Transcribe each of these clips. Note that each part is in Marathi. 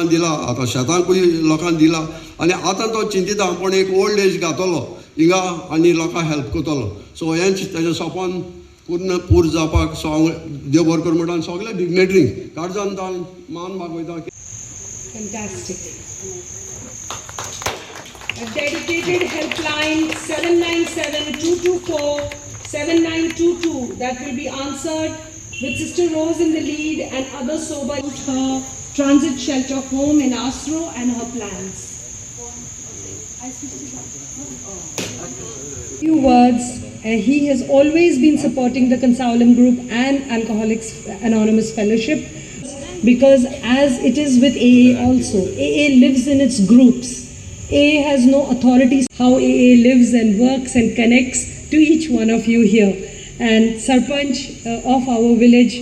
लोकांक दिला, आतां शेतांकूय लोकांक दिला आनी आतां तो चिंतीत आपूण एक ओल्ड एज घातलो हिंगा आनी लोकांक हेल्प करतलो. सो हें तेजें सोपोन पूर्ण जावपाक सो हांव देव बरें करूं म्हणटा सगळे डिग्नेटरींक काळजान मान मागयता. Fantastic. A dedicated helpline 797-224-7922 that will be answered with Sister Rose in the lead and others sober about her transit shelter home in Asro and her plans. Few words. He has always been supporting the Consoulum Group and Alcoholics Anonymous Fellowship because as it is with AA also, AA lives in its groups. AA has no authority. How AA lives and works and connects to each one of you here. And Sarpanch of our village,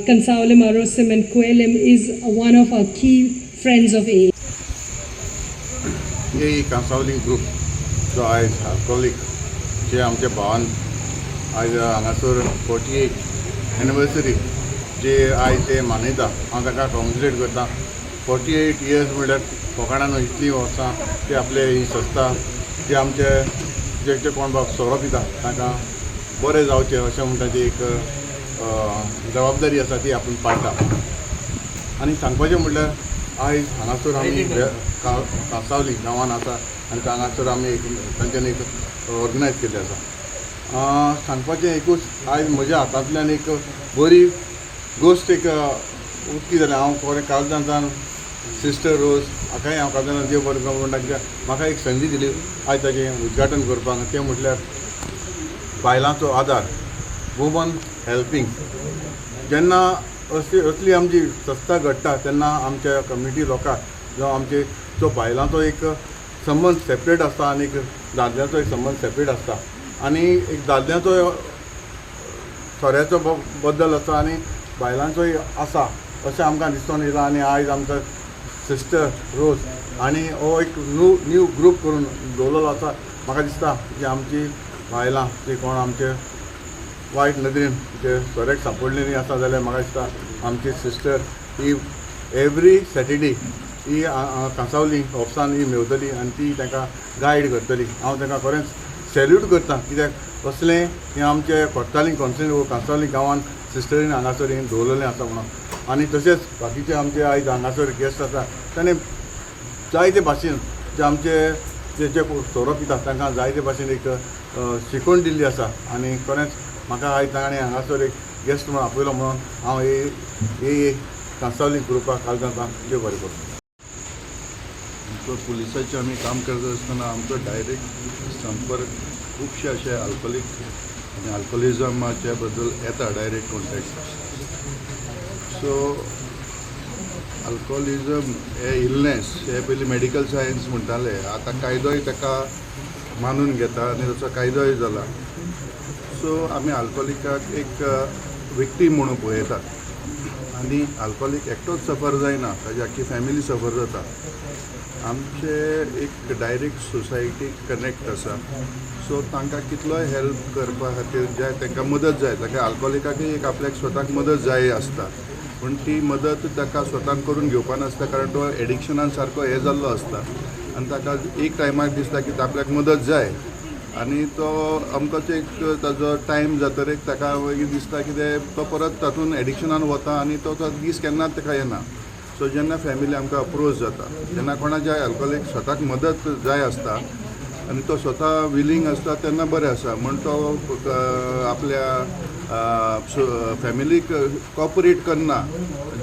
Consoulum, Arosim and Kuelim is one of our key friends of AA. AA Consoling Group, जो आज alcoholic जे आमच्या भावान आज हांगासर 48 एनिवर्सरी जे आज ते मनयता हांव ताका कॉंग्रेचुलेट करता. 48 इयर्स म्हणल्यार कोकणान इतली वर्सां ते आपले ही संस्था जे आमचे जे कोण बाब सोरो पिता ताका बरें जावचें अशें म्हणटा ती एक जबाबदारी आसा ती आपूण पाळटा. आनी सांगपाचें म्हणल्यार आयज हांगासर आमी कांसावली गांवान आसा आनी हांगासर आमी एक तांच्यानी एक ऑर्गनायज केल्लें आसा. सांगपाचें एकूच आयज म्हज्या हातांतल्यान एक बरी गोश्ट एक उक्ती जाली. हांव खरें काळजांतल्यान सिस्टर रोज हाकाय हांव काळजांतल्यान देव बरें करूं म्हणटा कित्याक म्हाका एक संदी दिली आयज ताचें उद्घाटन करपाक. तें म्हटल्यार बायलांचो आदार, वुमन हेल्पींग. जेन्ना असली आमची संस्था घडटा तेन्ना आमच्या कम्युनिटी लोकांक जावं आमचे जो बायलांचो एक संबंद सेपरेट आसता आनी एक दादल्यांचो एक संबंद सेपरेट आसता. आनी एक दादल्यांचो सोऱ्याचो बद्दल आसा आनी बायलांचोय आसा अशें आमकां दिसून येयलां. आनी आयज आमकां सिस्टर रोज आनी हो एक न्यू ग्रूप करून दवरलेलो आसा. म्हाका दिसता की आमची बायलां जी कोण आमचे वायट नदरेन जे सोऱ्याक सांपडलेलीं आसा जाल्यार म्हाका दिसता आमची सिस्टर ही एवरी सॅटर्डे ही कांसावली ऑफिसान ही मेवतली आनी ती तांकां गायड करतली. हांव तांकां खरेंच सॅल्यूट करता कित्याक असलें हें आमचे कोर्तालीं कॉन्स्टिट्युएंसी कांसावली गांवान सिस्टरीन हांगासर हें दवरलेलें आसा म्हणून. आनी तशेंच बाकीचे आमचे आयज हांगासर गेस्ट आसा ताणें जायते भाशेन जे आमचे जे सोरो पिता तांकां जायते भाशेन एक शिकवण दिल्ली आसा. आनी खरेंच म्हाका आयज ताणें हांगासर एक गेस्ट म्हणून आपयलो म्हणून हांव हे कांसावली ग्रुपाक काळजांतल्यान देव बरें करूं. पुलिसाचें आमी काम करता आसतना आमचो डायरेक्ट संपर्क खुबशे अशे अल्कोहोलीक आनी अल्कोहोलिजमाच्या बद्दल येता डायरेक्ट कॉन्टेक्ट. सो अल्कोहोलिजम हे इलनेस हे पयलीं मेडिकल सायन्स म्हणटाले, आतां कायदोय ताका मानून घेता आनी तसो कायदोय जाला. सो आमी अल्कोहोलिकाक एक विक्टीम म्हणून पळयतात आनी अल्कोहोलीक एकटोच सफर जायना, ताजी आख्खी फॅमिली सफर जाता. आमचे एक डायरेक्ट सोसायटीक कनेक्ट आसा. सो तांकां कितलोय हेल्प करपा खातीर जे तांकां मदत जाय, ताका अल्कोहोलिकाकय एक आपल्याक स्वताक मदत जाय आसता पूण ती मदत ताका स्वतान करून घेवपा नासता कारण तो एडिक्शनान सारको हे जाल्लो आसता आनी ताका एक टायमार दिसता की आपल्याक मदत जाय आनी तो अमकोच एक ताजो टायम जातरीक ताका मागीर दिसता कितें तो परत तातूंत एडिक्शनान वता आनी तो दीस केन्नाच ताका येना. सो जेन्ना फॅमिली आमकां अप्रोच जाता, जेन्ना कोणाच्या अल्कोहोलीक स्वताक मदत जाय आसता आनी तो स्वता विलींग आसता तेन्ना बरें आसा म्हण तो आपल्या फॅमिलीक कॉपरेट करना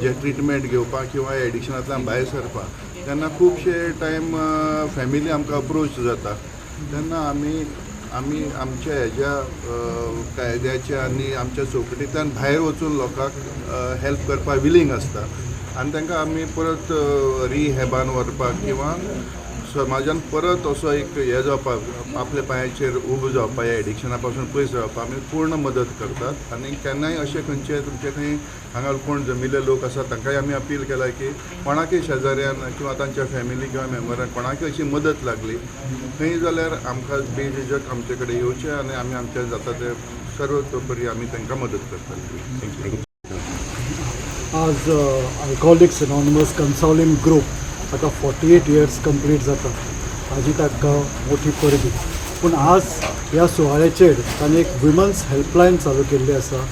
जे ट्रिटमेंट घेवपाक किंवा एडिक्शनांतल्यान भायर सरपाक. तेन्ना खुबशे टायम फॅमिली आमकां अप्रोच जाता तेन्ना आमी आमच्या हेज्या कायद्याच्या आनी आमच्या चौकटींतल्यान भायर वचून लोकांक हेल्प करपाक विलींग आसता आनी तांकां आमी परत रिहॅबान व्हरपाक किंवा समाजान परत असो एक हे जावपाक आपल्या पांयाचेर उबो जावपाक ह्या एडिक्शना पासून पयस रावपाक आमी पूर्ण मदत करतात. आनी केन्नाय अशें खंयचे तुमचे खंय हांगा कोण जमिल्ले लोक आसा तांकांय आमी अपील केला की कोणाकय शेजाऱ्यान किंवा तांच्या फॅमिली किंवा मेंबरांक कोणाकय अशी मदत लागली खंय जाल्यार आमकां बेझिजक आमचे कडेन येवचें आनी आमी आमचे जाता ते सर्वतोपरी आमी तांकां मदत करतले. थँक्यू. आज अल्कोहोलिक्स एनॉनिमस कन्सॉलिंग ग्रूप आता 48 इयर्स कंप्लीट जाता हाजी ताका मोठी परबी. पूण आज ह्या सुवाळ्याचेर ताणें एक विमन्स हेल्पलायन चालू केल्ली आसा.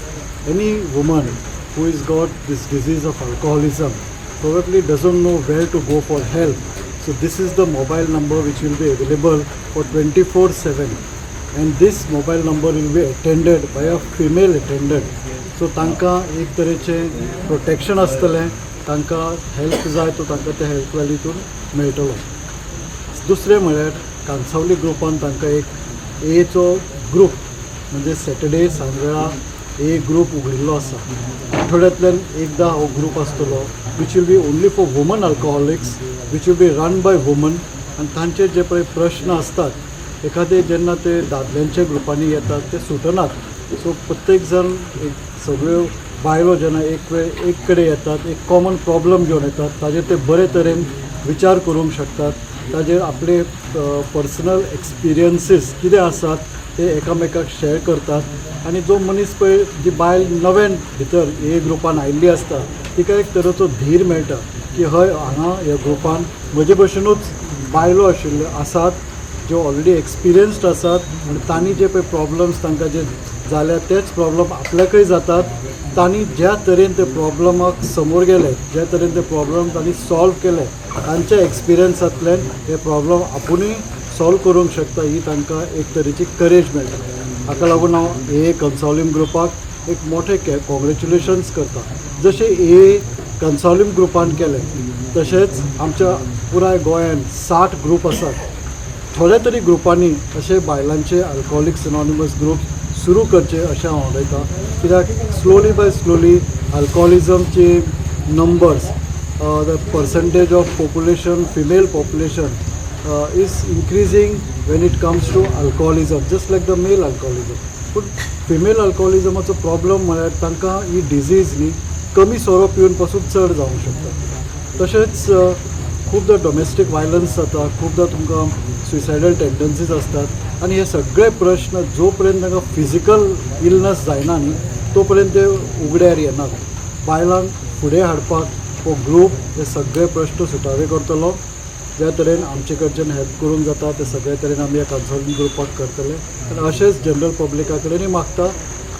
Any woman who is got these disease of alcoholism probably doesn't know where to go for help. So this is the mobile number which will be available for 24/7, and this mobile number will be attended by a female attendant. So तांकां एक तरेचें प्रोटेक्शन आसतलें, तांकां हेल्प जाय तो तांकां त्या हेल्पलायनीतून मेळटलो. दुसरें म्हळ्यार कांसावली ग्रुपान तांकां एक एचो ग्रूप म्हणजे सॅटर्डे सांजवेळा ए ग्रूप उगडिल्लो आसा. आठवड्यांतल्यान एकदां हो ग्रूप आसतलो which will be only for woman alcoholics, which will be run by woman. आनी तांचे जे पळय प्रश्न आसतात एखादे जेन्ना ते दादल्यांच्या ग्रुपांनी येतात ते सुटनात. सो प्रत्येक जण एक सगळ्यो बायलो जेन्ना एक कडेन येतात एक कॉमन प्रॉब्लम घेवन येतात ताजेर ते बरे तरेन विचार करूंक शकतात. ताजेर आपले पर्सनल एक्सपिरियन्सीस कितें आसात ते एकामेकाक शेअर करतात. आनी जो मनीस पळय जी बायल नव्यान भितर ए ग्रुपान आयिल्ली आसता तिका एक तरेचो धीर मेळटा की हय हांगा ह्या ग्रुपान म्हजे भशेनूच बायलो आशिल्ल्यो आसात ज्यो ऑलरेडी एक्सपिरियन्स्ड आसात आनी तांणी जे पळय प्रॉब्लम्स तांकां जे जाल्यात तेच प्रॉब्लम आपल्याकय जातात. तांणी ज्या तरेन ते प्रॉब्लमाक समोर गेले, ज्या तरेन ते प्रॉब्लम तांणी सॉल्व केले, तांच्या एक्सपिरियन्सांतल्यान हे प्रॉब्लम आपुणूय सॉल्व करूंक शकता ही तांकां एक तरेची करेज मेळटा. हाका लागून हांव ए कन्सॉलिंग ग्रुपाक एक मोठे कॉंग्रेच्युलेशन्स करता. जशें ए कन्सॉलिंग ग्रुपान केलें तशेंच आमच्या पुराय गोंयान 60 ग्रूप आसात. थोड्या तरी ग्रुपांनी अशे बायलांचे अल्कोहोलिक्स एनॉनिमस ग्रूप सुरू करचे अशें हांव उलयतां. कित्याक स्लोली बाय स्लोली अल्कोहोलिजमचे numbers the percentage of population female population is increasing when it comes to alcoholism, just like the male alcoholism. पूण फिमेल अल्कोहोलिजमाचो प्रॉब्लम म्हळ्यार तांकां ही डिजीज न्ही कमी सोरो पिवन पासून चड जावंक शकता. तशेंच खुबदां डोमेस्टीक वायलन्स जाता, खुबदां तुमकां सुसायडल टेंडन्सीज आसतात आनी हे सगळे प्रश्न जो पर्यंत तांकां फिजिकल इलनस जायना न्ही तो पर्यंत ते उगड्यार येनात. बायलांक फुडें हाडपाक हो ग्रूप हे सगळे प्रश्न सुटावे करतलो. ज्या तरेन आमचे कडच्यान हेल्प करूंक जाता ते सगळे तरेन आमी ह्या कन्सल्टिंग ग्रुपाक करतले. आनी अशेंच जनरल पब्लिका कडेनूय मागता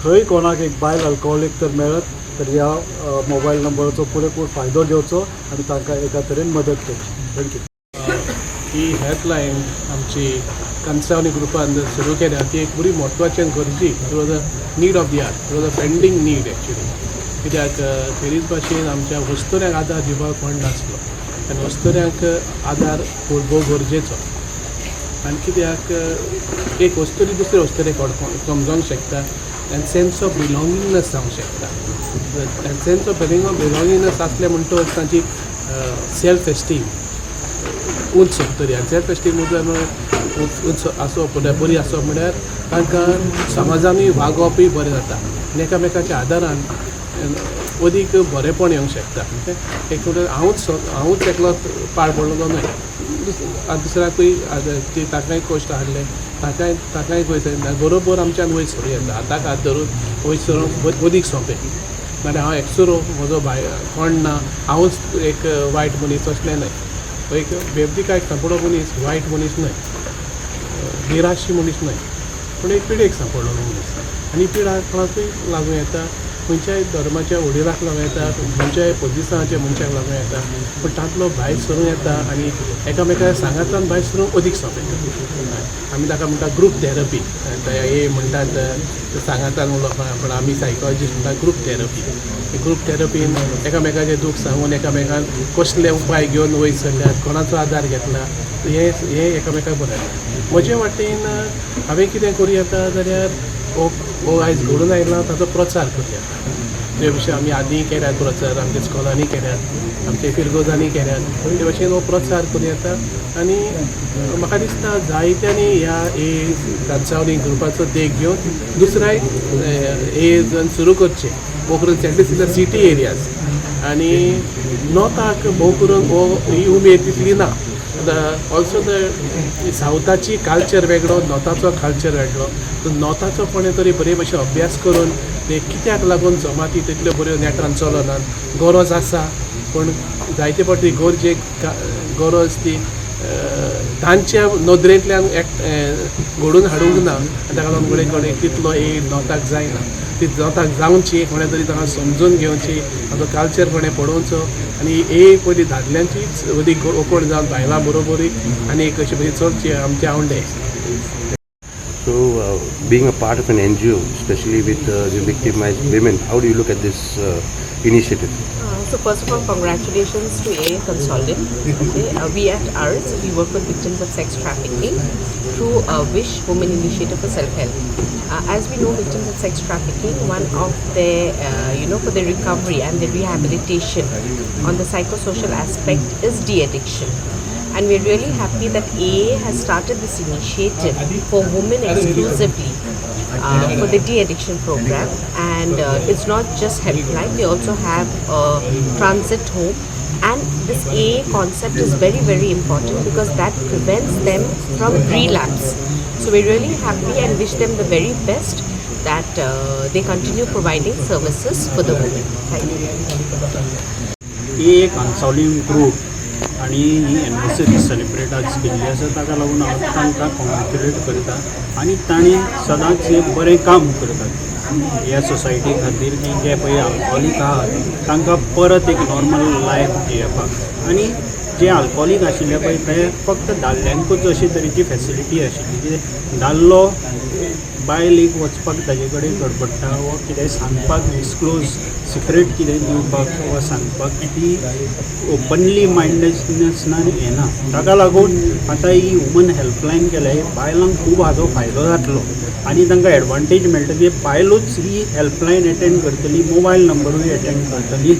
खंय कोणाक एक बायल अल्कोहोलीक तर मेळत तर ह्या मोबायल नंबराचो पुरेपूर फायदो घेवचो आनी तांकां एका तरेन मदत करची. थँक्यू. ही हेल्पलायन आमची कन्सर्निंग ग्रुपान सुरू केल्या ती एक बरी म्हत्वाची आनी गरजी. It was a need of the hour, it was a pending need actually. कित्याक तेरीच भाशेन आमच्या वस्तुऱ्यांक आदार दिवपाक कोण नासलो आनी वस्तुऱ्यांक आदार भोव गरजेचो. आनी कित्याक एक वस्तुरी दुसरे वस्तुरेक समजोंक शकता आनी सेन्स ऑफ बिलॉंगिंगनेस जावंक शकता. आनी सेन्स ऑफ बिलॉंगिंगनेस आसलें म्हणटच तांची सेल्फ एस्टीम उंच सोंपतली. आनी सेल्फ एस्टीम उंच आसप बरी आसप म्हळ्यार तांकां समाजानूय वागोवपूय बरें जाता आनी एकामेकाच्या आदारान अदीक बरेपण येवंक शकता. एक हांवूच एकलो पाड पडलो न्हय, दुसऱ्याकूय ताकाय कश्ट हाडले, ताकाय वयर बरोबर आमच्यान वयर सरूं येता. आतां हात धरून वयर सरूंक अदीक सोंपें. नाल्यार हांव एकसुरो म्हजो कोण ना, हांवूच एक वायट मनीस असलें न्हय. एक बेबदिकायक सांपडो मनीस वायट मनीस न्हय, निराशी मनीस न्हय, पूण एक पिडेक सांपडलो मनीस. आनी पिडा कोणाकूय लागूं येता, खंयच्याय धर्माच्या वडिलाक लागूं येता, खंयच्याय पोजिशनाच्या मनशाक लागूं येता. पूण तांतलो भायर सरूं येता आनी एकामेका सांगातान भायर सरूंक अदीक सोंपें. आमी ताका म्हणटा ग्रूप थेरपी. हे म्हणटात सांगातान उलोवपाक, पूण आमी सायकोलॉजिस्ट म्हणटा ग्रूप थेरपी. ग्रूप थेरपीन एकामेकाचें दूख सांगून एकामेकान कसले उपाय घेवन वयर सरल्यात, कोणाचो आदार घेतला हे एकामेकाक बरें. म्हजे वाटेन हांवें कितें करूं येता जाल्यार हो आयज घडून आयला ताचो प्रचार करूं येता. जे भशेन आमी आदीं केल्यात प्रचार, आमच्या स्कॉलांनी केल्यात, आमच्या फिरगोजांनी केल्यात, ते भशेन हो प्रचार करूं येता. आनी म्हाका दिसता जायत्यांनी ह्या कन्सल्टिंग ग्रुपाचो देख घेवन दुसऱ्याय जण सुरू करचे. पोखरून इन द सिटी एरियाज आनी नॉर्थाक भोव करून ही उमेद तितली ना. ऑल्सो द सावथाची कल्चर वेगळो नॉर्थाचो कल्चर वेगळो तो नॉर्थाचो कोणें तरी बरे भशेन अभ्यास करून ते कित्याक लागून जमाती तितल्यो बऱ्यो नेटान चलनात गरज आसा पूण जायते फावटी गरज ती तांच्या नदरेंतल्यान घडोवन हाडूंक ना ताका लागून फुडें कडेन तितलो नॉर्थाक जायना ती नॉर्थाक जावची कोणें तरी ताका समजून घेवची ताचो कल्चर कोणें पळोवचो आनी पयलीं दादल्यांचीच अदीक ओपण जावन बायलां बरोबरी आनी अशी बरी चलची आमचे आवडे. So, being a part of an NGO, especially with the victimized women, how do you look at this initiative? So first of all, congratulations to AA Consultant. Okay, we at ours, we work with victims of sex trafficking through Wish Women Initiative for Self-Help. As we know, victims of sex trafficking, one of their, for their recovery and their rehabilitation on the psychosocial aspect is de-addiction. And we're really happy that AA has started this initiative for women exclusively for the de-addiction program. And it's not just helpline, they also have a transit home. And this AA concept is very, very important because that prevents them from relapse. So we're really happy and wish them the very best that they continue providing services for the women. Thank you. AA Consulting Group आणि ही एनिवर्सरी सेलिब्रेट आज केल्ली आसा ताका लागून हांव तांकां कॉंग्रेच्युलेट करता आनी तांणी सदांच एक बरें काम करतात ह्या सोसायटी खातीर की जे पळय अल्कोहोलीक आहात तांकां परत एक नॉर्मल लायफ जियेवपाक आनी जे अल्कोहोलीक आशिल्ले पळय ते फक्त दादल्यांकूच अशे तरेची फेसिलिटी आशिल्ली की दादलो बायलेक वचपाक ताजे कडेन कडपडटा वा कितेंय सांगपाक डिस्क्लोज सिक्रेट कितेंय दिवपाक वा सांगपाक ती ओपनली मायंडेडनेसनान येना ताका लागून आतां ही वुमन हेल्पलायन केल्या बायलांक खूब हाजो फायदो जातलो आनी तांकां एडवांटेज मेळटा की बायलूच ही हेल्पलायन एटेंड करतली मोबायल नंबरूय एटेंड करतली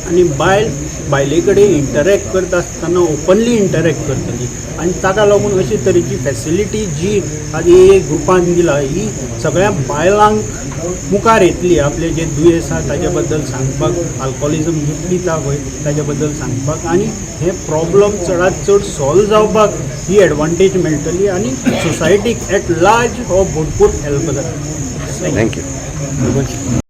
आनी बायले कडेन इंटरॅक्ट करता आसतना ओपनली इंटरॅक्ट करतली आनी ताका लागून अशे तरेची फेसिलिटी जी आदी ग्रुपान दिला ही सगळ्या बायलांक मुखार येतली आपले जे दुयेंस आसा ताजे बद्दल सांगपाक अल्कोहोलिजम पिता पळय ताजे बद्दल सांगपाक आनी हे प्रॉब्लम चडांत चड सॉल्व जावपाक ही एडवांटेज मेळटली आनी सोसायटीक एट लार्ज हो भरपूर हेल्प जाता. Thank you.